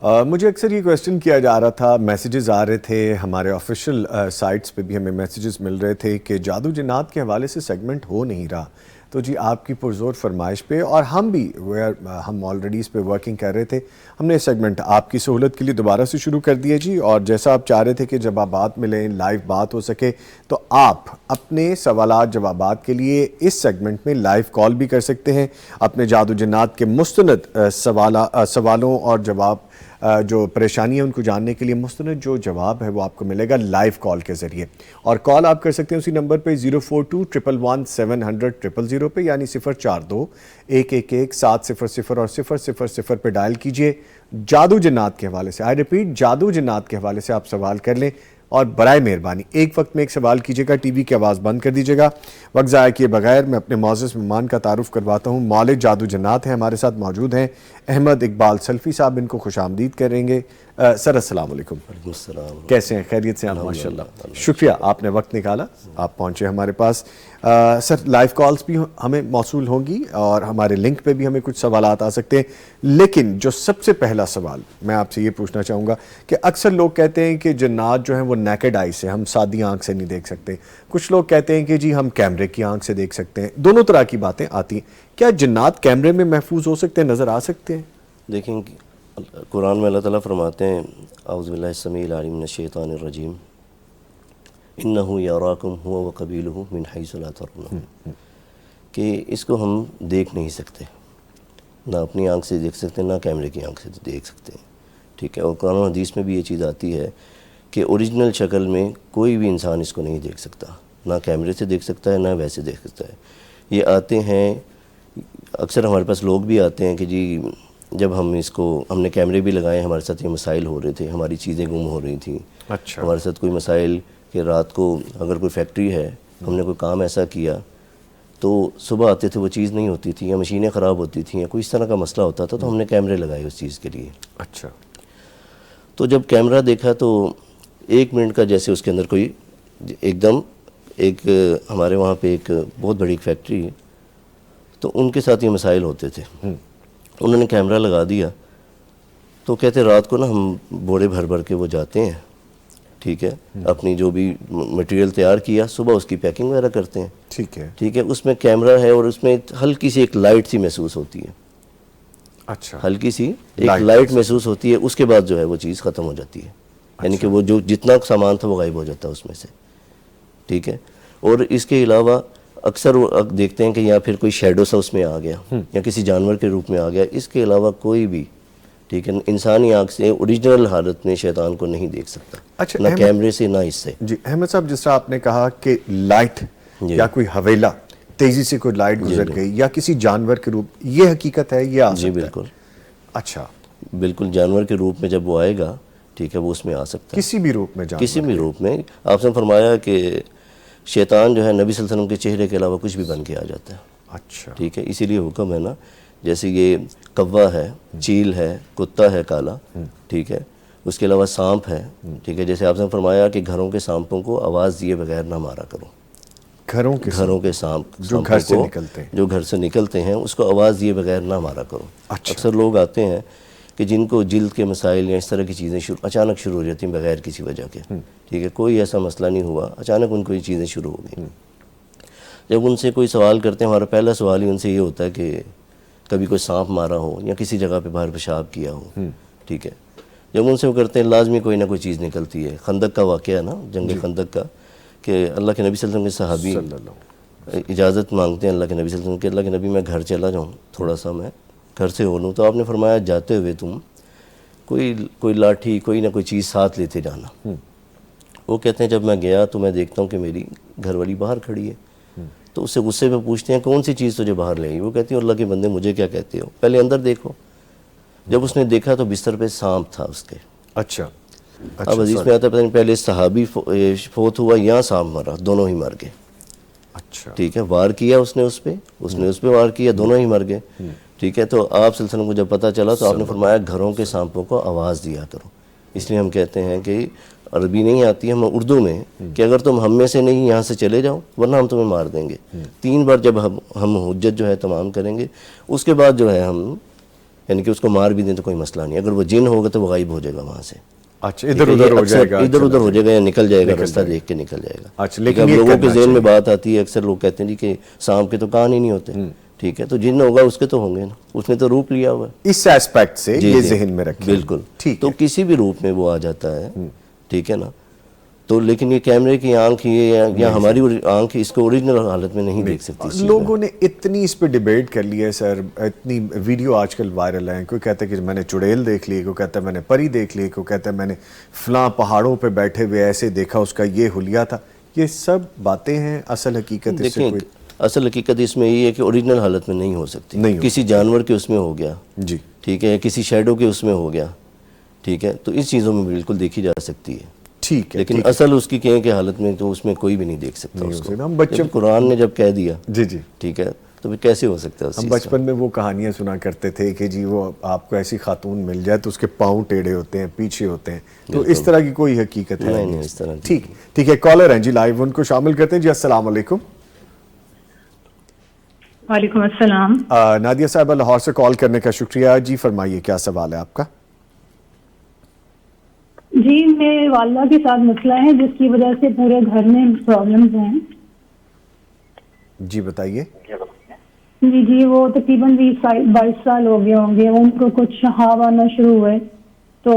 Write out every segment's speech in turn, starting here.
مجھے اکثر یہ کویسچن کیا جا رہا تھا، میسیجز آ رہے تھے، ہمارے آفیشیل سائٹس پہ بھی ہمیں میسیجز مل رہے تھے کہ جادو جنات کے حوالے سے سیگمنٹ ہو نہیں رہا. تو جی آپ کی پرزور فرمائش پہ، اور ہم بھی ہم آلریڈی اس پہ ورکنگ کر رہے تھے، ہم نے یہ سیگمنٹ آپ کی سہولت کے لیے دوبارہ سے شروع کر دیا جی. اور جیسا آپ چاہ رہے تھے کہ جب آپ بات ملیں، لائیو بات ہو سکے، تو آپ اپنے سوالات جوابات کے لیے اس سیگمنٹ میں لائیو کال بھی کر سکتے ہیں. اپنے جادو جنات کے مستند سوالوں اور جواب جو پریشانی ہے ان کو جاننے کے لیے مستند جو جواب ہے وہ آپ کو ملے گا لائیو کال کے ذریعے. اور کال آپ کر سکتے ہیں اسی نمبر پہ 042111700 پہ، یعنی 042-111-700 اور 000 پہ ڈائل کیجئے. جادو جنات کے حوالے سے، آئی ریپیٹ، جادو جنات کے حوالے سے آپ سوال کر لیں، اور برائے مہربانی ایک وقت میں ایک سوال کیجئے گا، ٹی وی کی آواز بند کر دیجئے گا. وقت ضائع کیے بغیر میں اپنے معزز مہمان کا تعارف کرواتا ہوں. مالک جادو جنات ہیں، ہمارے ساتھ موجود ہیں احمد اقبال سلفی صاحب، ان کو خوش آمدید کریں گے. سر السلام علیکم. کیسے ہیں؟ خیریت سے ہیں؟ ماشاءاللہ، شکریہ آپ نے وقت نکالا، آپ پہنچے ہمارے پاس. سر لائیو کالز بھی ہمیں موصول ہوں گی اور ہمارے لنک پہ بھی ہمیں کچھ سوالات آ سکتے ہیں. لیکن جو سب سے پہلا سوال میں آپ سے یہ پوچھنا چاہوں گا کہ اکثر لوگ کہتے ہیں کہ جنات جو ہیں وہ نیکڈ آئی سے، ہم سادی آنکھ سے نہیں دیکھ سکتے. کچھ لوگ کہتے ہیں کہ جی ہم کیمرے کی آنکھ سے دیکھ سکتے ہیں. دونوں طرح کی باتیں آتی ہیں. کیا جنات کیمرے میں محفوظ ہو سکتے ہیں، نظر آ سکتے ہیں؟ دیکھیں قرآن میں اللہ تعالیٰ فرماتے ہیں اعوذ باللہ السمیع العلیم من الشیطان الرجیم انہ یراکم هو وقبیلہ من حیث لا ترونہم، کہ اس کو ہم دیکھ نہیں سکتے، نہ اپنی آنکھ سے دیکھ سکتے نہ کیمرے کی آنکھ سے دیکھ سکتے ہیں. ٹھیک ہے، اور قرآن و حدیث میں بھی یہ چیز آتی ہے کہ اوریجنل شکل میں کوئی بھی انسان اس کو نہیں دیکھ سکتا، نہ کیمرے سے دیکھ سکتا ہے نہ ویسے دیکھ سکتا ہے. یہ آتے ہیں اکثر ہمارے پاس لوگ بھی آتے ہیں کہ جی جب ہم نے کیمرے بھی لگائے، ہمارے ساتھ یہ مسائل ہو رہے تھے، ہماری چیزیں گم ہو رہی تھیں. اچھا. ہمارے ساتھ کوئی مسائل کہ رات کو اگر کوئی فیکٹری ہے، ہم نے کوئی کام ایسا کیا تو صبح آتے تھے وہ چیز نہیں ہوتی تھی، یا مشینیں خراب ہوتی تھیں، یا کوئی اس طرح کا مسئلہ ہوتا تھا، تو ہم نے کیمرے لگائے اس چیز کے لیے. اچھا. تو جب کیمرہ دیکھا تو 1 منٹ کا جیسے اس کے اندر کوئی ایک دم ہمارے وہاں پہ ایک بہت بڑی فیکٹری ہے، تو ان کے ساتھ یہ مسائل ہوتے تھے. انہوں نے کیمرہ لگا دیا تو کہتے رات کو نا ہم بوڑے بھر بھر کے وہ جاتے ہیں، ٹھیک ہے، اپنی جو بھی مٹیریل تیار کیا صبح اس کی پیکنگ وغیرہ کرتے ہیں. ٹھیک ہے، اس میں کیمرہ ہے اور اس میں ہلکی سی ایک لائٹ سی محسوس ہوتی ہے. اچھا. ہلکی سی ایک لائٹ محسوس ہوتی ہے، اس کے بعد جو ہے وہ چیز ختم ہو جاتی ہے. یعنی کہ وہ جو جتنا سامان تھا وہ غائب ہو جاتا ہے اس میں سے. ٹھیک ہے، اور اس کے علاوہ اکثر دیکھتے ہیں کہ یا پھر کوئی شیڈو سا اس میں آ گیا یا کسی جانور کے روپ میں آ گیا. اس کے علاوہ کوئی بھی، ٹھیک ہے، انسانی آنکھ سے اوریجنل حالت میں شیطان کو نہیں دیکھ سکتا، نہ کیمرے سے نہ اس سے. جی احمد صاحب، جس طرح آپ نے کہا کہ لائٹ یا کوئی حویلا تیزی سے کوئی لائٹ گزر گئی یا کسی جانور کے روپ، یہ حقیقت ہے، یہ آ سکتا ہے؟ جی بالکل. اچھا. بالکل جانور کے روپ میں جب وہ آئے گا، ٹھیک ہے، وہ اس میں آ سکتا ہے کسی بھی روپ میں، کسی بھی روپ میں. آپ سے فرمایا کہ شیطان جو ہے نبی صلی اللہ علیہ وسلم کے چہرے کے علاوہ کچھ بھی بن کے آ جاتا ہے. اچھا. ٹھیک ہے، اسی لیے حکم ہے نا، جیسے یہ کوا ہے، چیل ہے، کتا ہے کالا، ٹھیک ہے، اس کے علاوہ سانپ ہے. ٹھیک ہے، جیسے آپ نے فرمایا کہ گھروں کے سانپوں کو آواز دیے بغیر نہ مارا کرو. گھروں کے سانپ جو گھر سے نکلتے ہیں، جو گھر سے نکلتے ہیں اس کو آواز دیے بغیر نہ مارا کرو. اکثر لوگ آتے ہیں کہ جن کو جلد کے مسائل یا اس طرح کی چیزیں اچانک شروع ہو جاتی ہیں بغیر کسی وجہ کے. ٹھیک ہے، کوئی ایسا مسئلہ نہیں ہوا، اچانک ان کو یہ چیزیں شروع ہو گئیں. جب ان سے کوئی سوال کرتے ہیں، ہمارا پہلا سوال ہی ان سے یہ ہوتا ہے کہ کبھی کوئی سانپ مارا ہو یا کسی جگہ پہ باہر پیشاب کیا ہو. ٹھیک ہے، جب ان سے وہ کرتے ہیں لازمی کوئی نہ کوئی چیز نکلتی ہے. خندق کا واقعہ ہے نا، جنگ خندق کا، کہ اللہ کے نبی صلی اللہ علیہ وسلم کے صحابی اجازت مانگتے ہیں اللہ کے نبی صلی اللہ علیہ وسلم کہ اللہ کے نبی میں گھر چلا جاؤں، تھوڑا سا میں گھر سے ہو لوں. تو آپ نے فرمایا جاتے ہوئے تم کوئی لاٹھی کوئی نہ کوئی چیز ساتھ لیتے جانا. وہ کہتے ہیں جب میں گیا تو میں دیکھتا ہوں کہ میری گھر والی باہر کھڑی ہے. تو اس سے غصے میں پوچھتے ہیں کون سی چیز تجھے باہر لے آئی؟ وہ کہتی ہے اللہ کے بندے مجھے کیا کہتے ہو، پہلے اندر دیکھو. جب اس نے دیکھا تو بستر پہ سانپ تھا اس کے. اچھا. اب حدیث میں آتا ہے پتہ نہیں پہلے صحابی فوت ہوا یا سانپ مرا، دونوں ہی مر گئے. اچھا. ٹھیک ہے، وار کیا اس نے اس پہ وار کیا، دونوں ہی مر گئے. ٹھیک ہے، تو آپ صلی اللہ علیہ وسلم کو جب پتہ چلا تو آپ نے فرمایا گھروں کے سانپوں کو آواز دیا کرو. اس لیے ہم کہتے ہیں کہ عربی نہیں آتی ہم اردو میں کہ اگر تم ہم میں سے نہیں یہاں سے چلے جاؤ ورنہ ہم تمہیں مار دیں گے. 3 بار جب ہم حجت جو ہے تمام کریں گے، اس کے بعد جو ہے ہم یعنی کہ اس کو مار بھی دیں تو کوئی مسئلہ نہیں. اگر وہ جن ہوگا تو وہ غائب ہو جائے گا وہاں سے. اچھا, ادھر ادھر ہو جائے گا, ادھر ادھر ہو جائے گا یا نکل جائے گا, رستہ دیکھ کے نکل جائے گا. اچھا, لیکن لوگوں کے ذہن میں بات آتی ہے, اکثر لوگ کہتے ہیں جی کہ سانپ کے تو کان ہی نہیں ہوتے, ٹھیک ہے, تو جن ہوگا اس کے تو ہوں گے نا, اس نے تو روپ لیا ہوا ہے. اس ایسپیکٹ سے یہ ذہن میں رکھیں. بالکل, تو کسی بھی روپ میں وہ آ جاتا ہے, ٹھیک ہے نا. تو لیکن یہ کیمرے کی آنکھ یہ یا ہماری آنکھ اس کو اوریجنل حالت میں نہیں دیکھ سکتی. لوگوں نے اتنی اس پہ ڈیبیٹ کر لی ہے سر, اتنی ویڈیو آج کل وائرل ہیں, کوئی کہتا ہے کہ میں نے چڑیل دیکھ لی, کوئی کہتا ہے میں نے پری دیکھ لی, کوئی کہتا ہے میں نے فلاں پہاڑوں پہ بیٹھے ہوئے ایسے دیکھا, اس کا یہ حلیہ تھا. یہ سب باتیں ہیں, اصل حقیقت اس سے کوئی اصل حقیقت اس میں یہ ہے کہ اوریجنل حالت میں نہیں ہو سکتی. کسی جانور کے اس میں ہو گیا, جی ٹھیک ہے, کسی شیڈو کے اس میں ہو گیا, ٹھیک ہے, تو اس چیزوں میں بالکل دیکھی جا سکتی ہے. ٹھیک ہے, لیکن اصل اس کی کہیں کہ حالت میں تو اس میں کوئی بھی نہیں دیکھ سکتا اس کو. ہم بچے قرآن نے جب کہہ دیا, جی جی ٹھیک ہے, تو پھر کیسے ہو سکتا ہے. ہم بچپن میں وہ کہانیاں سنا کرتے تھے کہ جی وہ آپ کو ایسی خاتون مل جائے تو اس کے پاؤں ٹیڑھے ہوتے ہیں, پیچھے ہوتے ہیں, تو اس طرح کی کوئی حقیقت ہے نہیں اس طرح. ٹھیک ہے, کالر ہیں جی لائیو, ان کو شامل کرتے ہیں. جی السلام علیکم. وعلیکم السلام. نادیہ صاحبہ لاہور سے کال کرنے کا شکریہ. جی فرمائیے, کیا سوال ہے آپ کا؟ جی میرے والدہ کے ساتھ مسئلہ ہے جس کی وجہ سے پورے گھر میں پرابلمز ہیں. جی بتائیے. جی وہ تقریباً 22 سال ہو گئے ہوں گے. ان کو کچھ ہاں آنا شروع ہوئے تو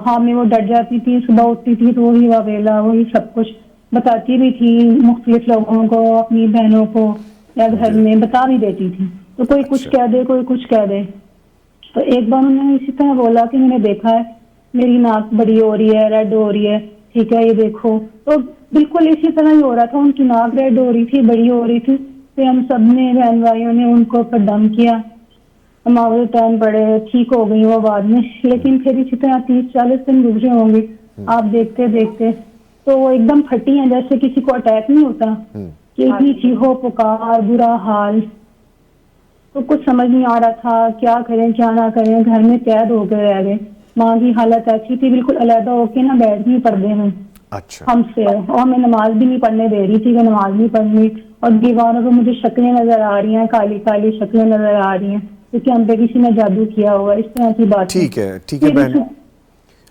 ہاں میں وہ ڈٹ جاتی تھی, صبح اٹھتی تھی تو وہی واویلا, وہی سب کچھ بتاتی بھی تھی مختلف لوگوں کو, اپنی بہنوں کو یا گھر میں بتا بھی دیتی تھی. تو کوئی کچھ کہہ دے, کوئی کچھ کہہ دے. تو ایک بار انہوں نے اسی طرح بولا کہ میں نے دیکھا ہے میری ناک بڑی ہو رہی ہے, ریڈ ہو رہی ہے, ٹھیک ہے, یہ دیکھو. تو بالکل اسی طرح ہی ہو رہا تھا, ان کی ناک ریڈ ہو رہی تھی, بڑی ہو رہی تھی. پھر ہم سب نے بہن بھائیوں نے ان کو پھر دم کیا, ہمارے ٹائم پڑے, ٹھیک ہو گئی وہ بعد میں. لیکن پھر اسی طرح 30-40 دن گزرے ہوں گے, آپ دیکھتے دیکھتے تو وہ ایک دم پھٹی ہیں, جیسے کسی کو اٹیک نہیں ہوتا کہ اتنی چیخو پکار, برا حال. تو کچھ سمجھ نہیں آ رہا تھا کیا کریں کیا نہ کریں. گھر میں قید ہو گئے رہ گئے. ماں کی حالت ایسی تھی بالکل علیحدہ ہو کے نا بیٹھ گئی پردے میں ہم سے, اور ہمیں نماز بھی نہیں پڑھنے دے رہی تھی کہ نماز نہیں پڑھنی. اور دیواروں پہ مجھے شکلیں نظر آ رہی ہیں, کالی کالی شکلیں نظر آ رہی ہیں, کیونکہ ہم پہ کسی نے جادو کیا ہوا, اس طرح کی بات. ٹھیک ہے بہن,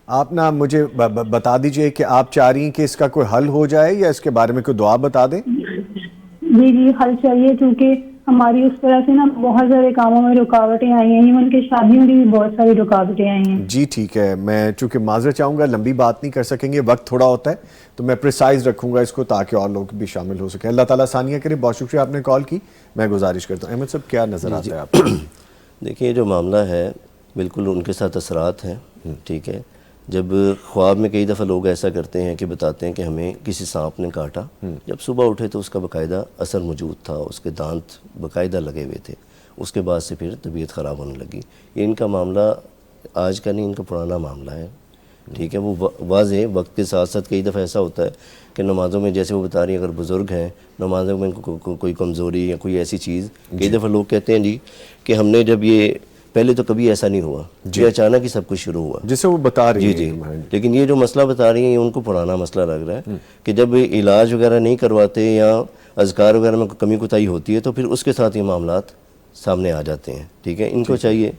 آپ نا مجھے بتا دیجئے کہ آپ چاہ رہی ہیں کہ اس کا کوئی حل ہو جائے یا اس کے بارے میں کوئی دعا بتا دیں. جی حل چاہیے, کیونکہ ہماری اس طرح سے نا بہت سارے کاموں میں رکاوٹیں آئی ہیں, ان کے شادیوں کی بھی بہت ساری رکاوٹیں آئی ہیں. جی ٹھیک ہے, میں چونکہ معذرت چاہوں گا, لمبی بات نہیں کر سکیں گے, وقت تھوڑا ہوتا ہے, تو میں پریسائز رکھوں گا اس کو تاکہ اور لوگ بھی شامل ہو سکیں. اللہ تعالیٰ ثانیہ کرے. بہت شکریہ آپ نے کال کی. میں گزارش کرتا ہوں, احمد صاحب کیا نظر آتا ہے آپ کو؟ دیکھیں یہ جو معاملہ ہے بالکل ان کے ساتھ اثرات ہیں, ٹھیک ہے. جب خواب میں کئی دفعہ لوگ ایسا کرتے ہیں کہ بتاتے ہیں کہ ہمیں کسی سانپ نے کاٹا, جب صبح اٹھے تو اس کا باقاعدہ اثر موجود تھا, اس کے دانت باقاعدہ لگے ہوئے تھے. اس کے بعد سے پھر طبیعت خراب ہونے لگی. یہ ان کا معاملہ آج کا نہیں, ان کا پرانا معاملہ ہے, ٹھیک ہے. وہ واضح وقت کے ساتھ ساتھ کئی دفعہ ایسا ہوتا ہے کہ نمازوں میں, جیسے وہ بتا رہی ہیں, اگر بزرگ ہیں نمازوں میں کوئی کمزوری یا کوئی ایسی چیز, کئی دفعہ لوگ کہتے ہیں جی کہ ہم نے جب یہ پہلے تو کبھی ایسا نہیں ہوا, یہ اچانک ہی سب کچھ شروع ہوا, جسے وہ بتا رہی ہیں. جی لیکن یہ جو مسئلہ بتا رہی ہیں ان کو پرانا مسئلہ لگ رہا ہے کہ جب علاج وغیرہ نہیں کرواتے یا اذکار وغیرہ میں کمی کوتاہی ہوتی ہے تو پھر اس کے ساتھ یہ معاملات سامنے آ جاتے ہیں, ٹھیک ہے. ان کو چاہیے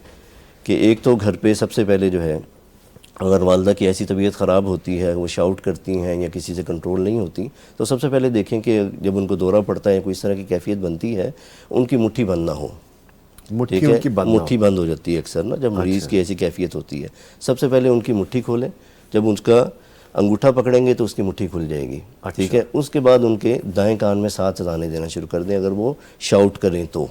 کہ ایک تو گھر پہ سب سے پہلے جو ہے, اگر والدہ کی ایسی طبیعت خراب ہوتی ہے, وہ شاؤٹ کرتی ہیں یا کسی سے کنٹرول نہیں ہوتی, تو سب سے پہلے دیکھیں کہ جب ان کو دورہ پڑتا ہے یا کوئی اس طرح کی کیفیت بنتی ہے, ان کی مٹھی بند نہ ہو, ٹھیک ہے. مٹھی بند ہو جاتی ہے اکثر نا جب مریض کی ایسی کیفیت ہوتی ہے. سب سے پہلے ان کی مٹھی کھولیں, جب ان کا انگوٹھا پکڑیں گے تو اس کی مٹھی کھل جائے گی, ٹھیک ہے. اس کے بعد ان کے دائیں کان میں 7 اذانیں دینا شروع کر دیں اگر وہ شاؤٹ کریں تو,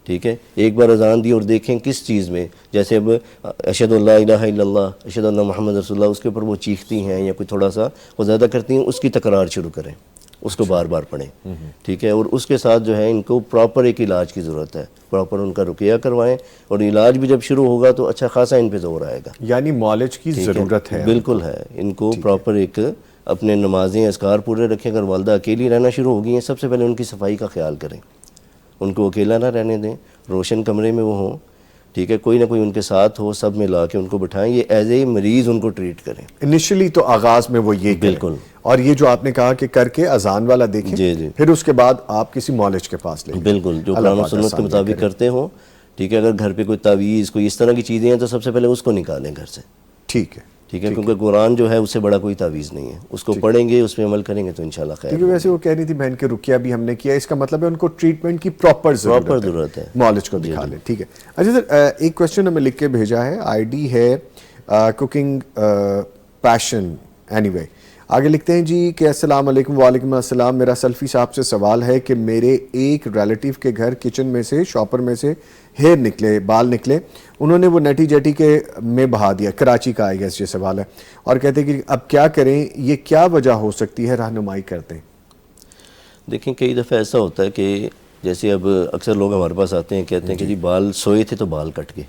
ٹھیک ہے. ایک بار اذان دی اور دیکھیں کس چیز میں, جیسے اب اشہد ان لا الہ الا اللہ, اشہد ان محمد رسول اللہ, اس کے اوپر وہ چیختی ہیں یا کوئی تھوڑا سا وہ زیادہ کرتی ہیں, اس کی تکرار شروع کریں, اس کو بار بار پڑھیں, ٹھیک ہے. اور اس کے ساتھ جو ہے ان کو پراپر ایک علاج کی ضرورت ہے, پراپر ان کا رقیہ کروائیں, اور علاج بھی جب شروع ہوگا تو اچھا خاصا ان پہ زور آئے گا, یعنی معالج کی ضرورت ہے. بالکل ہے, ان کو پراپر ایک اپنے نمازیں اذکار پورے رکھیں. اگر والدہ اکیلی رہنا شروع ہو گئی ہیں, سب سے پہلے ان کی صفائی کا خیال کریں, ان کو اکیلا نہ رہنے دیں, روشن کمرے میں وہ ہوں, ٹھیک ہے. کوئی نہ کوئی ان کے ساتھ ہو, سب ملا کے ان کو بٹھائیں, یہ ایز اے مریض ان کو ٹریٹ کریں. انیشلی تو آغاز میں وہ یہ بالکل, اور یہ جو آپ نے کہا کہ کر کے اذان والا دیکھیں, جی پھر اس کے بعد آپ کسی معالج کے پاس لیں, بالکل جو قرآن و سنت کے مطابق کرتے ہوں, ٹھیک ہے. اگر گھر پہ کوئی تعویذ کوئی اس طرح کی چیزیں ہیں تو سب سے پہلے اس کو نکالیں گھر سے. ٹھیک ہے. ٹھیک ہے, کیونکہ قرآن جو ہے اس سے بڑا کوئی تعویذ نہیں ہے, اس کو پڑھیں گے اس پہ عمل کریں گے تو انشاءاللہ خیر. کیونکہ ویسے وہ کہہ رہی تھی بہن کے رقیہ بھی ہم نے کیا, اس کا مطلب ہے ان کو ٹریٹمنٹ کی پراپر ضرورت ہے, معالج کو دکھا لیں. ٹھیک ہے. اچھا سر, ایک کویسچن ہمیں لکھ کے بھیجا ہے, آئی ڈی ہے کوکنگ پیشن. اینی وے آگے لکھتے ہیں جی کہ السلام علیکم. وعلیکم السلام. میرا سلفی صاحب سے سوال ہے کہ میرے ایک ریلیٹیو کے گھر کچن میں سے شاپر میں سے ہیئر نکلے, بال نکلے, انہوں نے وہ نٹی جٹی کے میں بہا دیا. کراچی کا آئی گیس یہ سوال ہے, اور کہتے ہیں کہ اب کیا کریں, یہ کیا وجہ ہو سکتی ہے, رہنمائی کرتے ہیں. دیکھیں کئی دفعہ ایسا ہوتا ہے کہ جیسے اب اکثر لوگ ہمارے پاس آتے ہیں کہتے ہیں کہ جی بال سوئے تھے تو بال کٹ گئے,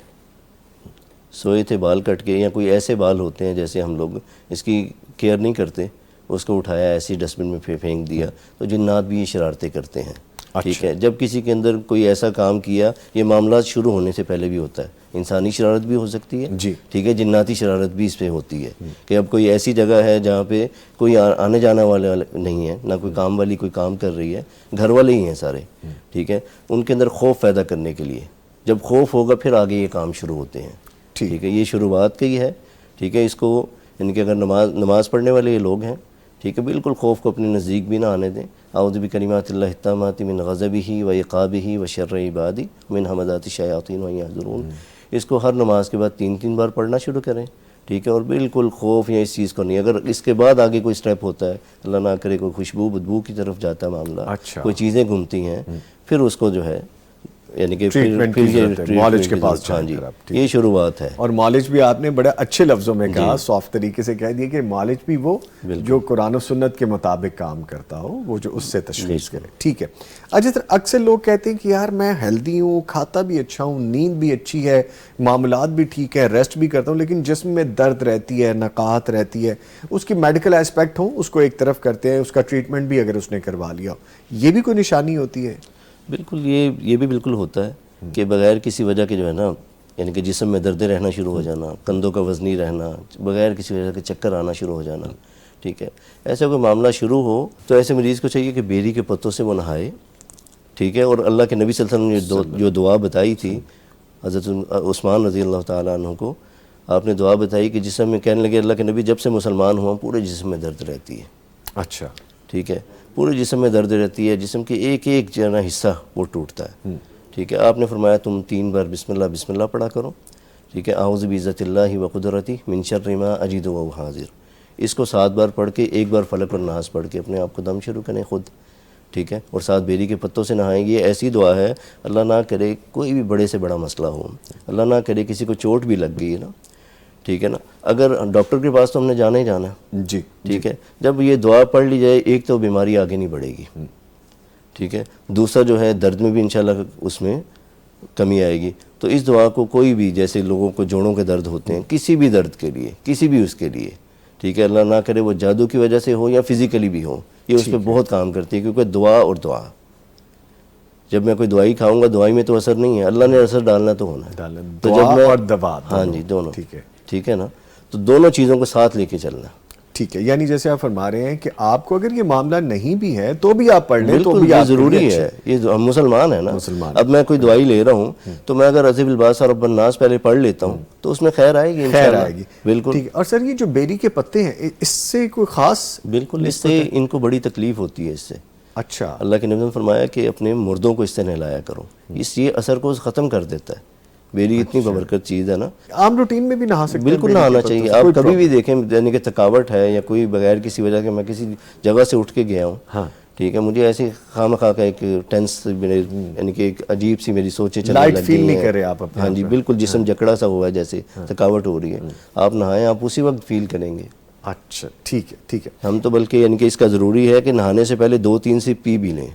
سوئے تھے بال کٹ گئے, یا کوئی ایسے بال ہوتے ہیں جیسے ہم لوگ اس کی کیئر نہیں کرتے, اس کو اٹھایا ایسی ڈسٹ بن میں پھینک دیا, تو جنات بھی یہ شرارتیں کرتے ہیں. ٹھیک ہے, جب کسی کے اندر کوئی ایسا کام کیا, یہ معاملات شروع ہونے سے پہلے بھی ہوتا ہے. انسانی شرارت بھی ہو سکتی ہے, ٹھیک ہے, جناتی شرارت بھی اس پہ ہوتی ہے کہ اب کوئی ایسی جگہ ہے جہاں پہ کوئی آنے جانے والے نہیں ہے, نہ کوئی کام والی کوئی کام کر رہی ہے, گھر والے ہی ہیں سارے. ٹھیک ہے, ان کے اندر خوف پیدا کرنے کے لیے, جب خوف ہوگا پھر آگے یہ کام شروع ہوتے ہیں. ٹھیک ہے, یہ شروعات کا ہی ہے. ٹھیک ہے, اس کو ان کے اگر نماز پڑھنے والے یہ لوگ ہیں, ٹھیک ہے, بالکل خوف کو اپنے نزدیک بھی نہ آنے دیں. اعوذ بکلمات اللہ التامات من غضبہ و عقابہ و شر عبادہ من ہمزات الشیاطین و یحضرون. اس کو ہر نماز کے بعد 3 بار پڑھنا شروع کریں. ٹھیک ہے, اور بالکل خوف یا اس چیز کو نہیں. اگر اس کے بعد آگے کوئی سٹیپ ہوتا ہے, اللہ نہ کرے کوئی خوشبو بدبو کی طرف جاتا ہے معاملہ, کوئی چیزیں گھومتی ہیں, پھر اس کو جو ہے یعنی کہ معالج کے پاس ہاں جی, یہ شروعات ہے. اور معالج بھی آپ نے بڑے اچھے لفظوں میں کہا, سافٹ طریقے سے کہہ دیا کہ معالج بھی وہ جو قرآن و سنت کے مطابق کام کرتا ہو, وہ جو اس سے تشخیص کرے. ٹھیک ہے. اچھا سر, اکثر لوگ کہتے ہیں کہ یار میں ہیلدی ہوں, کھاتا بھی اچھا ہوں, نیند بھی اچھی ہے, معاملات بھی ٹھیک ہے, ریسٹ بھی کرتا ہوں, لیکن جسم میں درد رہتی ہے, نقاہت رہتی ہے, اس کی میڈیکل ایسپیکٹ ہوں اس کو ایک طرف کرتے ہیں, اس کا ٹریٹمنٹ بھی اگر اس نے کروا لیا, یہ بھی کوئی نشانی ہوتی ہے؟ بالکل, یہ بھی بالکل ہوتا ہے کہ بغیر کسی وجہ کے جو ہے نا, یعنی کہ جسم میں دردیں رہنا شروع ہو جانا, کندھوں کا وزنی رہنا, بغیر کسی وجہ کے چکر آنا شروع ہو جانا. ٹھیک ہے, ایسا کوئی معاملہ شروع ہو تو ایسے مریض کو چاہیے کہ بیری کے پتوں سے وہ نہائے. ٹھیک ہے, اور اللہ کے نبی صلی اللہ علیہ وسلم نے جو دعا بتائی تھی حضرت عثمان رضی اللہ تعالیٰ عنہ کو, آپ نے دعا بتائی کہ جسم میں, کہنے لگے اللہ کے نبی جب سے مسلمان ہوا پورے جسم میں درد رہتی ہے. اچھا. ٹھیک ہے, پورے جسم میں درد رہتی ہے, جسم کے ایک ایک جو ہے نا حصہ وہ ٹوٹتا ہے. ٹھیک ہے, آپ نے فرمایا تم 3 بار بسم اللہ پڑھا کرو. ٹھیک ہے, اعوذ بعزت اللہ و قدرتی من شر ما اجد و حاضر. اس کو 7 بار پڑھ کے 1 بار فلق اور ناس پڑھ کے اپنے آپ کو دم شروع کریں خود. ٹھیک ہے, اور 7 بیری کے پتوں سے نہائیں گے. یہ ایسی دعا ہے, اللہ نہ کرے کوئی بھی بڑے سے بڑا مسئلہ ہو, اللہ نہ کرے کسی کو چوٹ بھی لگ گئی ہے نا, ٹھیک ہے نا, اگر ڈاکٹر کے پاس تو ہم نے جانا ہی جانا ہے. جی. ٹھیک ہے, جب یہ دعا پڑھ لی جائے, ایک تو بیماری آگے نہیں بڑھے گی. ٹھیک ہے, دوسرا جو ہے درد میں بھی انشاءاللہ اس میں کمی آئے گی. تو اس دعا کو کوئی بھی, جیسے لوگوں کو جوڑوں کے درد ہوتے ہیں, کسی بھی درد کے لیے, کسی بھی اس کے لیے, ٹھیک ہے, اللہ نہ کرے وہ جادو کی وجہ سے ہو یا فزیکلی بھی ہو, یہ اس پہ بہت کام کرتی ہے. کیونکہ دعا اور دعا, جب میں کوئی دوائی کھاؤں گا, دوائی میں تو اثر نہیں ہے, اللہ نے اثر ڈالنا تو ہونا ہے. تو جب میں, اور دوا, ہاں جی, دونوں. ٹھیک ہے نا, تو دونوں چیزوں کو ساتھ لے کے چلنا. ٹھیک ہے, یعنی جیسے آپ فرما رہے ہیں کہ آپ کو اگر یہ معاملہ نہیں بھی ہے تو بھی آپ پڑھ لیں, تو بھی یہ ضروری ہے. یہ ہم مسلمان ہیں نا, اب میں کوئی دوائی لے رہا ہوں تو میں اگر عزیب الباس اور رب الناس پہلے پڑھ لیتا ہوں تو اس میں خیر آئے گی, خیر آئے گی. بالکل. ٹھیک ہے. اور سر یہ جو بیری کے پتے ہیں, اس سے کوئی خاص؟ بالکل, اس سے ان کو بڑی تکلیف ہوتی ہے اس سے. اچھا. اللہ کے نبی نے فرمایا کہ اپنے مردوں کو اس سے نہلایا کرو, اس یہ اثر کو ختم کر دیتا ہے. بیری اتنی ببرکت چیز ہے نا. عام روٹین میں بھی نہا سکتے ہیں, بالکل نہانا چاہیے. آپ کبھی بھی دیکھیں, یعنی کہ تھکاوٹ ہے یا کوئی بغیر کسی وجہ کے میں کسی جگہ سے اٹھ کے گیا ہوں, ٹھیک ہے, مجھے ایسے خواہ کا ایک ٹینس, یعنی کہ ایک عجیب سی میری سوچیں چلنے لگ گئی ہیں. نہیں کر رہے آپ اپنے. ہاں جی, بالکل جسم جکڑا سا ہوا ہے, جیسے تھکاوٹ ہو رہی ہے. آپ نہائیں, آپ اسی وقت فیل کریں گے. اچھا, ٹھیک ہے, ٹھیک ہے. ہم تو بلکہ یعنی کہ اس کا ضروری ہے کہ نہانے سے پہلے 2-3 سیپ پی بھی لیں.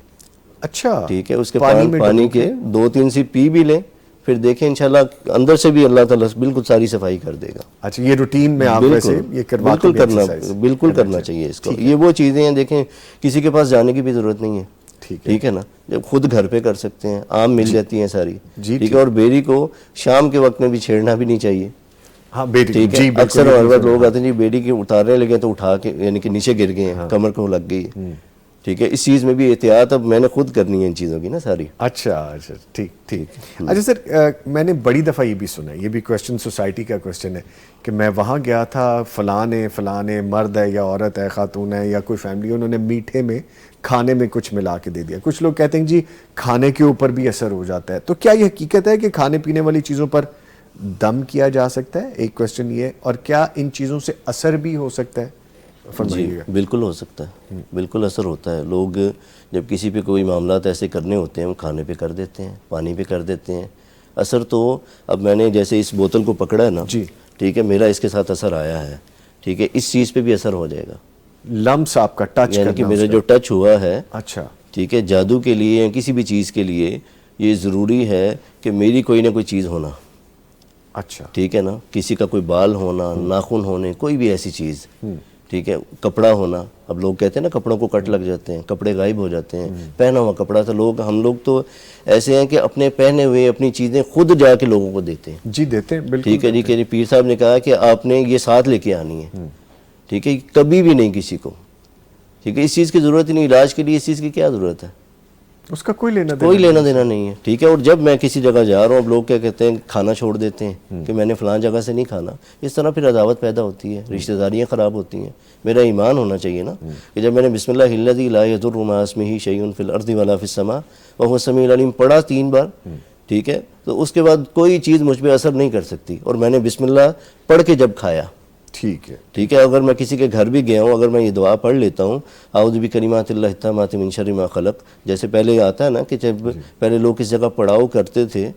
اچھا. ٹھیک ہے, اس کے پانی کے 2-3 سیپ پی بھی لیں, پھر دیکھیں انشاءاللہ اندر سے بھی اللہ تعالیٰ بالکل ساری صفائی کر دے گا. اچھا, یہ روٹین میں آپ ویسے یہ کرواتے ہیں؟ بالکل کرنا چاہیے اس کو. یہ وہ چیزیں ہیں, دیکھیں کسی کے پاس جانے کی بھی ضرورت نہیں ہے. ٹھیک ہے نا, جب خود گھر پہ کر سکتے ہیں, عام مل جاتی ہیں ساری. ٹھیک ہے, اور بیری کو شام کے وقت میں بھی چھیڑنا بھی نہیں چاہیے. ہاں, بیری. ٹھیک ہے, اکثر لوگ آتے ہیں جی بیری کے اتارنے لگے تو اٹھا کے, یعنی کہ نیچے گر گئے ہیں, کمر کو لگ گئی, ٹھیک ہے. اس چیز میں بھی احتیاط اب میں نے خود کرنی ہے ان چیزوں کی نا ساری. اچھا اچھا ٹھیک. اچھا سر میں نے بڑی دفعہ یہ بھی سنا ہے, یہ بھی کوشچن سوسائٹی کا کوشچن ہے کہ میں وہاں گیا تھا, فلاں مرد ہے یا عورت ہے, خاتون ہے یا کوئی فیملی, انہوں نے میٹھے میں کھانے میں کچھ ملا کے دے دیا. کچھ لوگ کہتے ہیں جی کھانے کے اوپر بھی اثر ہو جاتا ہے, تو کیا یہ حقیقت ہے کہ کھانے پینے والی چیزوں پر دم کیا جا سکتا ہے؟ ایک کوشچن یہ ہے, اور کیا ان چیزوں سے اثر بھی ہو سکتا ہے؟ جی بالکل ہو سکتا ہے, بالکل اثر ہوتا ہے. لوگ جب کسی پہ کوئی معاملات ایسے کرنے ہوتے ہیں وہ کھانے پہ کر دیتے ہیں, پانی پہ کر دیتے ہیں. اثر تو اب میں نے جیسے اس بوتل کو پکڑا ہے نا, ٹھیک ہے, میرا اس کے ساتھ اثر آیا ہے, ٹھیک ہے, اس چیز پہ بھی اثر ہو جائے گا. لمس آپ کا ٹچ یعنی کہ میرا جو ٹچ ہوا ہے, اچھا ٹھیک ہے, جادو کے لیے یا کسی بھی چیز کے لیے یہ ضروری ہے کہ میری کوئی نہ کوئی چیز ہونا. اچھا ٹھیک ہے نا, کسی کا کوئی بال ہونا, ناخن ہونے, کوئی بھی ایسی چیز, ٹھیک ہے, کپڑا ہونا. اب لوگ کہتے ہیں نا کپڑوں کو کٹ لگ جاتے ہیں, کپڑے غائب ہو جاتے ہیں, پہنا ہوا کپڑا تھا. ہم لوگ تو ایسے ہیں کہ اپنے پہنے ہوئے اپنی چیزیں خود جا کے لوگوں کو دیتے ہیں. جی دیتے ہیں بالکل. ٹھیک ہے جی, کہ پیر صاحب نے کہا کہ آپ نے یہ ساتھ لے کے آنی ہے, ٹھیک ہے, کبھی بھی نہیں کسی کو, ٹھیک ہے, اس چیز کی ضرورت ہی نہیں. علاج کے لیے اس چیز کی کیا ضرورت ہے؟ اس کا کوئی لینا دینا نہیں ہے. ٹھیک ہے, اور جب میں کسی جگہ جا رہا ہوں, اب لوگ کیا کہتے ہیں کھانا چھوڑ دیتے ہیں کہ میں نے فلان جگہ سے نہیں کھانا. اس طرح پھر عداوت پیدا ہوتی ہے, رشتہ داریاں خراب ہوتی ہیں. میرا ایمان ہونا چاہیے نا کہ جب میں نے بسم اللہ الذی لا یضر مع اسمہ شیء فی الارض ولا فی السماء وهو السمیع العلیم پڑھا 3 بار, ٹھیک ہے, تو اس کے بعد کوئی چیز مجھ پہ اثر نہیں کر سکتی. اور میں نے بسم اللہ پڑھ کے جب کھایا, ٹھیک ہے, اگر میں کسی کے گھر بھی گیا ہوں, اگر میں یہ دعا پڑھ لیتا ہوں, اعوذ بکلمات اللہ التامات من شر ما خلق, جیسے پہلے آتا ہے نا کہ جب پہلے لوگ اس جگہ پڑاؤ کرتے تھے,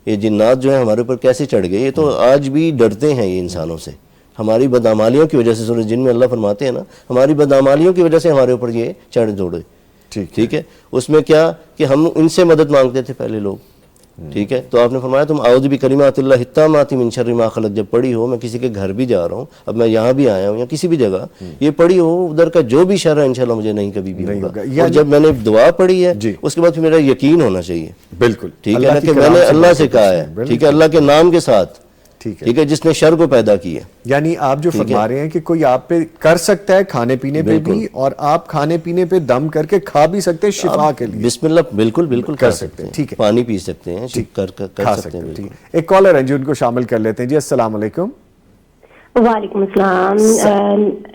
یہ جنات جو ہیں ہمارے اوپر کیسے چڑھ گئے, یہ تو آج بھی ڈرتے ہیں یہ انسانوں سے. ہماری بدعمالیوں کی وجہ سے, سورہ جن میں اللہ فرماتے ہیں نا, ہماری بدعمالیوں کی وجہ سے ہمارے اوپر یہ چڑھ دوڑے. ٹھیک ہے, اس میں کیا کہ ہم ان سے مدد مانگتے تھے پہلے لوگ. ٹھیک ہے, تو آپ نے فرمایا تم اعوذ بکلمات اللہ التامات من شر ما خلق جب پڑھی ہو, میں کسی کے گھر بھی جا رہا ہوں, اب میں یہاں بھی آیا ہوں یا کسی بھی جگہ, یہ پڑھی ہو, ادھر کا جو بھی شر ہے انشاءاللہ مجھے نہیں کبھی بھی ہوگا. اور جب میں نے دعا پڑھی ہے اس کے بعد پھر میرا یقین ہونا چاہیے. بالکل ٹھیک ہے نا, کہ میں نے اللہ سے کہا ہے, ٹھیک ہے, اللہ کے نام کے ساتھ, ٹھیک ہے, جس نے شر کو پیدا کیا. یعنی آپ جو فرما رہے ہیں کہ کوئی آپ پہ کر سکتا ہے کھانے پینے پہ بھی, اور آپ کھانے پینے پہ دم کر کے کھا بھی سکتے ہیں شفا کے لیے. بسم اللہ بالکل کر سکتے ہیں. ٹھیک ہے, پانی پی سکتے ہیں, کر سکتے ہیں. ایک کالر ہے جی, ان کو شامل کر لیتے ہیں. جی السلام علیکم. وعلیکم السلام.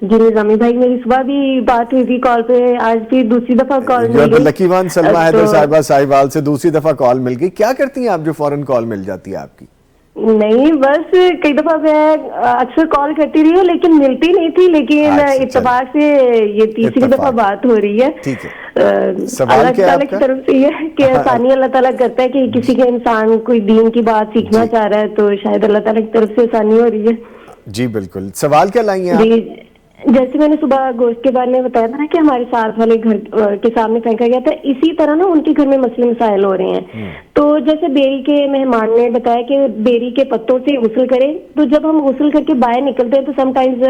جی نظامی بھائی, میری صبح بھی بات ہوئی تھی کال پہ, آج بھی دوسری دفعہ کال مل گئی. لکی ون سلمہ حیدر صاحبہ ساہیوال سے دوسری دفعہ کال مل گئی. کیا کرتی ہیں آپ جو فوراً کال مل جاتی ہے آپ کی؟ نہیں, بس کئی دفعہ میں اکثر کال کرتی رہی ہوں لیکن ملتی نہیں تھی, لیکن اتفاق سے یہ تیسری دفعہ بات ہو رہی ہے. اللہ تعالیٰ کی طرف سے یہ کہ آسانی اللہ تعالیٰ کرتا ہے کہ کسی کے انسان کوئی دین کی بات سیکھنا چاہ رہا ہے تو شاید اللہ تعالیٰ کی طرف سے آسانی ہو رہی ہے. جی بالکل. سوال کیا لائیں ہیں آپ؟ جیسے میں نے صبح گوشت کے بارے میں بتایا تھا نا کہ ہمارے ساتھ والے گھر کے سامنے پھینکا گیا تھا, اسی طرح نا ان کے گھر میں مسئلے مسائل ہو رہے ہیں. تو جیسے بیری کے مہمان نے بتایا کہ بیری کے پتوں سے غسل کریں, تو جب ہم غسل کر کے باہر نکلتے ہیں تو سم ٹائمز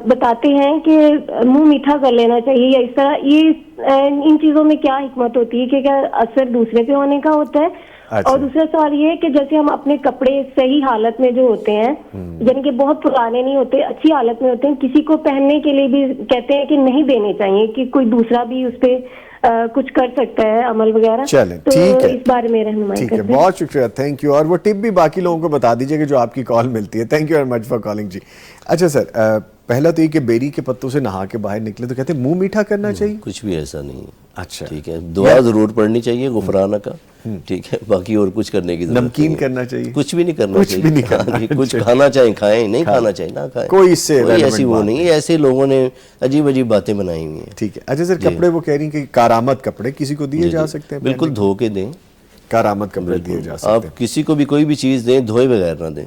بتاتے ہیں کہ منہ میٹھا کر لینا چاہیے یا اس طرح. یہ ان چیزوں میں کیا حکمت ہوتی ہے کہ کیا اثر دوسرے پہ ہونے کا ہوتا ہے؟ اور دوسرا سوال یہ ہے کہ جیسے ہم اپنے کپڑے صحیح حالت میں جو ہوتے ہیں, یعنی کہ بہت پرانے نہیں ہوتے, اچھی حالت میں ہوتے ہیں, کسی کو پہننے کے لیے بھی کہتے ہیں کہ نہیں دینے چاہیے کہ کوئی دوسرا بھی اس پہ کچھ کر سکتا ہے عمل وغیرہ. چلیں تو ٹھیک ہے, اس بارے میں رہنمائی کرتے ہیں. بہت شکریہ, تھینک یو. اور وہ ٹپ بھی باقی لوگوں کو بتا دیجیے کہ جو آپ کی کال ملتی ہے. Thank you very much for calling جی. اچھا سر, پہلا تو یہ کہ بیری کے پتوں سے نہا کے باہر نکلے تو کہتے ہیں منہ میٹھا کرنا چاہیے. کچھ بھی ایسا نہیں ہے. اچھا ٹھیک ہے, دعا ضرور پڑھنی چاہیے غفرانہ کا, ٹھیک ہے, باقی اور کچھ کرنے کی ضرورت نہیں. نمکین کرنا چاہیے, کچھ بھی نہیں کرنا چاہیے. کچھ کھانا چاہیں کھائیں, نہیں کھانا چاہیے نہ کھائیں, کوئی اس سے ایسی وہ نہیں ہے. ایسے لوگوں نے عجیب عجیب باتیں بنائی ہوئی ہیں. ٹھیک ہے. اچھا سر, کپڑے وہ کہہ رہی ہیں کہ کارآمد کپڑے کسی کو دیے جا سکتے ہیں؟ بالکل دھو کے دیں, کارآمد کپڑے دیے جا سکتے ہیں. آپ کسی کو بھی کوئی بھی چیز دیں دھوئے بغیر نہ دیں,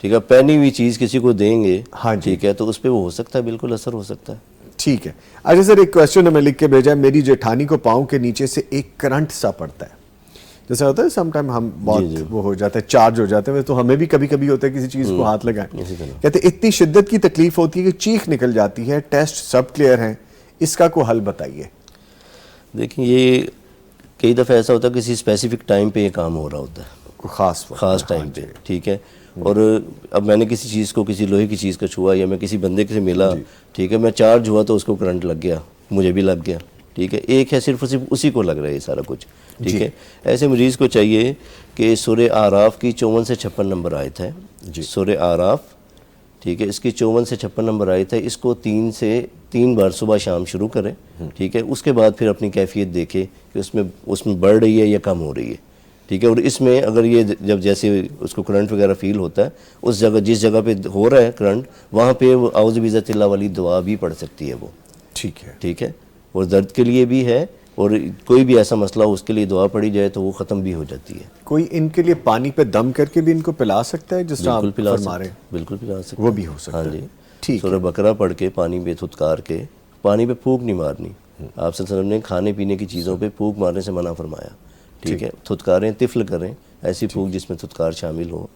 ٹھیک ہے. پہنی ہوئی چیز کسی کو دیں گے, ٹھیک ہے, تو اس پہ وہ ہو سکتا ہے, بالکل اثر ہو سکتا ہے. ٹھیک ہے. اچھا سر, ایک کوشچن ہمیں لکھ کے بھیجا ہے, میری جیٹھانی کو پاؤں کے نیچے سے ایک کرنٹ سا پڑتا ہے. جیسا ہوتا ہے سم ٹائم ہم بہت وہ ہو جاتا ہے, چارج ہو جاتے ہیں, تو ہمیں بھی کبھی کبھی ہوتا ہے کسی چیز کو ہاتھ لگائیں, کہتے ہیں اتنی شدت کی تکلیف ہوتی ہے کہ چیخ نکل جاتی ہے, ٹیسٹ سب کلیئر ہیں, اس کا کوئی حل بتائیے. دیکھیں, یہ کئی دفعہ ایسا ہوتا ہے کسی اسپیسیفک ٹائم پہ یہ کام ہو رہا ہوتا ہے, خاص ٹائم پہ, ٹھیک ہے. اور اب میں نے کسی چیز کو, کسی لوہے کی چیز کا چھوا یا میں کسی بندے سے ملا, ٹھیک ہے, میں چارج ہوا تو اس کو کرنٹ لگ گیا, مجھے بھی لگ گیا، ٹھیک ہے، ایک ہے صرف اور صرف اسی کو لگ رہا ہے یہ سارا کچھ، ٹھیک ہے۔ ایسے مریض کو چاہیے کہ سورہ اعراف کی 54 سے 56 نمبر آیت ہے، سورہ اعراف، ٹھیک ہے، اس کی 54 سے 56 نمبر آیت ہے، اس کو 3 بار صبح شام شروع کریں، ٹھیک ہے، اس کے بعد پھر اپنی کیفیت دیکھیں کہ اس میں بڑھ رہی ہے یا کم ہو رہی ہے، ٹھیک ہے۔ اور اس میں اگر یہ جب جیسے اس کو کرنٹ وغیرہ فیل ہوتا ہے، اس جگہ جس جگہ پہ ہو رہا ہے کرنٹ، وہاں پہ وہ اعوذ بعزت اللہ والی دعا بھی پڑھ سکتی ہے وہ، ٹھیک ہے، اور درد کے لیے بھی ہے، اور کوئی بھی ایسا مسئلہ ہو اس کے لیے دعا پڑھی جائے تو وہ ختم بھی ہو جاتی ہے۔ کوئی ان کے لیے پانی پہ دم کر کے بھی ان کو پلا سکتا ہے، جس طرح آپ فرما رہے ہیں؟ بالکل پلا سکتا وہ بھی ہو سکتا ہے، ہاں جی، ٹھیک۔ سورہ بقرہ پڑھ کے پانی پہ تھتکار کے، پانی پہ پھونک نہیں مارنی، آپ صلی اللہ علیہ وسلم نے کھانے پینے کی چیزوں پہ پھونک مارنے سے منع فرمایا، ٹھیک ہے، تھتکاریں طفل کریں، ایسی پھونک جس میں تھتکار شامل ہو،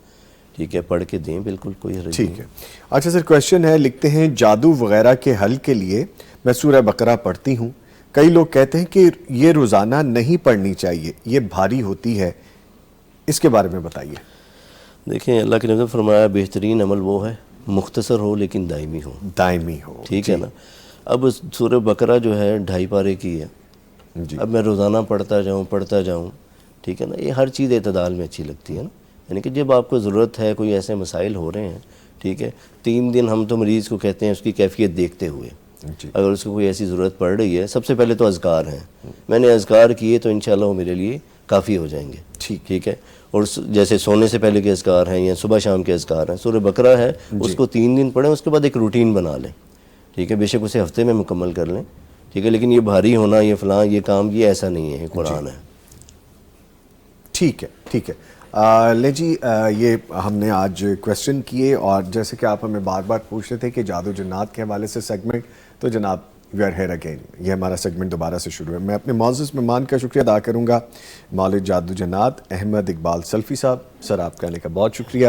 ٹھیک ہے، پڑھ کے دیں، بالکل کوئی حرج نہیں۔ ٹھیک ہے۔ اچھا سر، کویشچن ہے، لکھتے ہیں جادو وغیرہ کے حل کے لیے میں سورہ بقرہ پڑھتی ہوں، کئی لوگ کہتے ہیں کہ یہ روزانہ نہیں پڑھنی چاہیے، یہ بھاری ہوتی ہے، اس کے بارے میں بتائیے۔ دیکھیں اللہ کے نبی نے فرمایا بہترین عمل وہ ہے مختصر ہو لیکن دائمی ہو، دائمی ہو، ٹھیک ہے نا۔ اب سورہ بقرہ جو ہے 2.5 پارے کی ہے، اب میں روزانہ پڑھتا جاؤں، ٹھیک ہے نا، یہ ہر چیز اعتدال میں اچھی لگتی ہے نا، یعنی کہ جب آپ کو ضرورت ہے، کوئی ایسے مسائل ہو رہے ہیں، ٹھیک ہے، 3 دن ہم تو مریض کو کہتے ہیں اس کی کیفیت دیکھتے ہوئے، اگر اس کو کوئی ایسی ضرورت پڑ رہی ہے، سب سے پہلے تو اذکار ہیں، میں نے اذکار کیے تو انشاءاللہ وہ میرے لیے کافی ہو جائیں گے، ٹھیک ہے۔ اور جیسے سونے سے پہلے کے اذکار ہیں یا صبح شام کے اذکار ہیں، سورہ بقرہ ہے اس کو 3 دن پڑھیں، اس کے بعد ایک روٹین بنا لیں، ٹھیک ہے، بے شک اسے ہفتے میں مکمل کر لیں، ٹھیک ہے، لیکن یہ بھاری ہونا، یہ فلاں، یہ کام، یہ ایسا نہیں ہے، یہ قرآن ہے۔ ٹھیک ہے۔ لے جی، یہ ہم نے آج کویسچن کیے، اور جیسے کہ آپ ہمیں بار بار پوچھ رہے تھے کہ جادو جنات کے حوالے سے سیگمنٹ، تو جناب وی آر ہیئر اگین، یہ ہمارا سیگمنٹ دوبارہ سے شروع ہے۔ میں اپنے معزز مہمان کا شکریہ ادا کروں گا، مولوی جادو جنات احمد اقبال سلفی صاحب، سر آپ کا آنے کا بہت شکریہ۔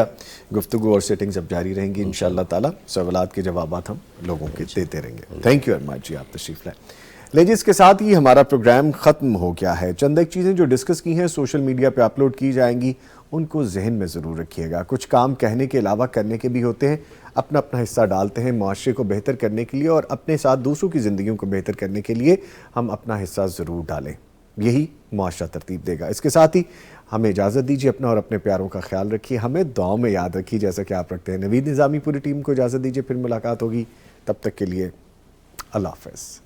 گفتگو اور سیٹنگز اب جاری رہیں گی انشاءاللہ تعالی، سوالات کے جوابات ہم لوگوں کے دیتے رہیں گے۔ تھینک یو ویری مچ جی، آپ تشریف لائیں۔ لے جی، اس کے ساتھ ہی ہمارا پروگرام ختم ہو گیا ہے۔ چند ایک چیزیں جو ڈسکس کی ہیں سوشل میڈیا پہ اپلوڈ کی جائیں گی، ان کو ذہن میں ضرور رکھیے گا۔ کچھ کام کہنے کے علاوہ کرنے کے بھی ہوتے ہیں، اپنا حصہ ڈالتے ہیں معاشرے کو بہتر کرنے کے لیے، اور اپنے ساتھ دوسروں کی زندگیوں کو بہتر کرنے کے لیے ہم اپنا حصہ ضرور ڈالیں، یہی معاشرہ ترتیب دے گا۔ اس کے ساتھ ہی ہمیں اجازت دیجیے، اپنا اور اپنے پیاروں کا خیال رکھیے، ہمیں دعاؤں میں یاد رکھیے جیسا کہ آپ رکھتے ہیں۔ نوید نظامی پوری ٹیم کو اجازت دیجیے، پھر ملاقات ہوگی، تب تک کے لیے اللہ حافظ۔